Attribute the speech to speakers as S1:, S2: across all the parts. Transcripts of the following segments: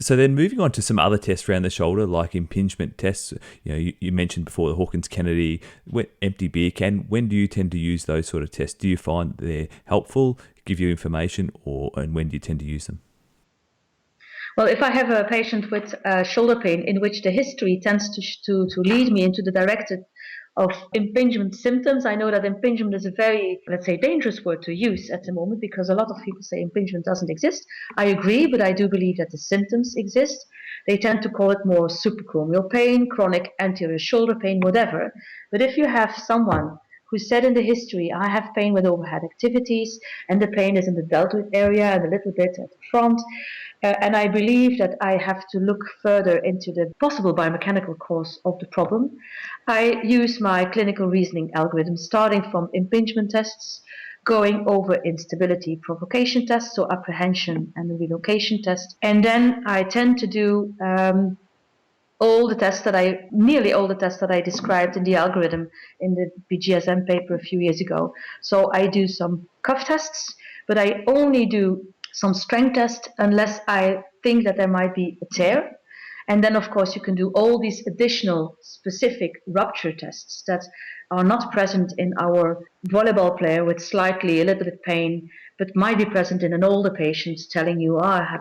S1: So then moving on to some other tests around the shoulder, like impingement tests. You mentioned before the Hawkins-Kennedy, empty beer can. When do you tend to use those sort of tests? Do you find they're helpful, give you information, and when do you tend to use them?
S2: Well, if I have a patient with shoulder pain in which the history tends to lead me into the direction of impingement symptoms, I know that impingement is a very, let's say, dangerous word to use at the moment because a lot of people say impingement doesn't exist. I agree, but I do believe that the symptoms exist. They tend to call it more suprachromial pain, chronic anterior shoulder pain, whatever. But if you have someone who said in the history, I have pain with overhead activities, and the pain is in the deltoid area and a little bit at the front, and I believe that I have to look further into the possible biomechanical cause of the problem. I use my clinical reasoning algorithm, starting from impingement tests, going over instability provocation tests, so apprehension and relocation tests. And then I tend to do nearly all the tests that I described in the algorithm in the BGSM paper a few years ago. So I do some cuff tests, but I only do some strength tests unless I think that there might be a tear. And then, of course, you can do all these additional specific rupture tests that are not present in our volleyball player with slightly a little bit pain, but might be present in an older patient telling you, I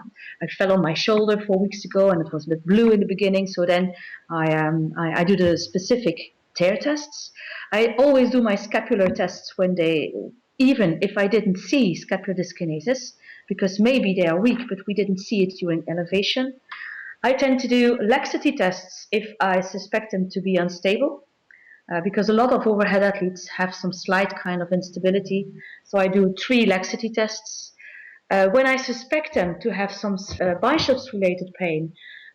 S2: fell on my shoulder 4 weeks ago and it was a bit blue in the beginning. So then I do the specific tear tests. I always do my scapular tests even if I didn't see scapular dyskinesis, because maybe they are weak, but we didn't see it during elevation. I tend to do laxity tests if I suspect them to be unstable, because a lot of overhead athletes have some slight kind of instability. So I do 3 laxity tests. When I suspect them to have some biceps related pain,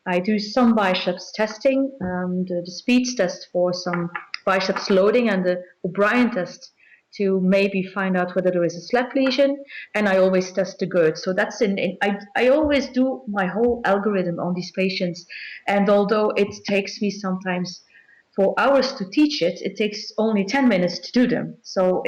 S2: I do some biceps testing, the speeds test for some biceps loading and the O'Brien test to maybe find out whether there is a slap lesion, and I always test the GERD. So that's I always do my whole algorithm on these patients, and although it takes me sometimes 4 hours to teach it, it takes only 10 minutes to do them. So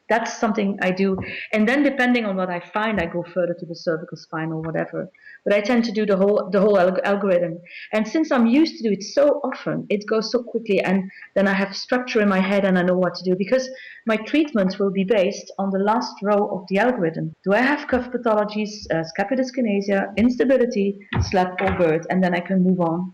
S2: that's something I do. And then depending on what I find, I go further to the cervical spine or whatever. But I tend to do the whole algorithm. And since I'm used to do it so often, it goes so quickly, and then I have structure in my head and I know what to do, because my treatment will be based on the last row of the algorithm. Do I have cuff pathologies, scapular dyskinesia, instability, slap or GERD? And then I can move on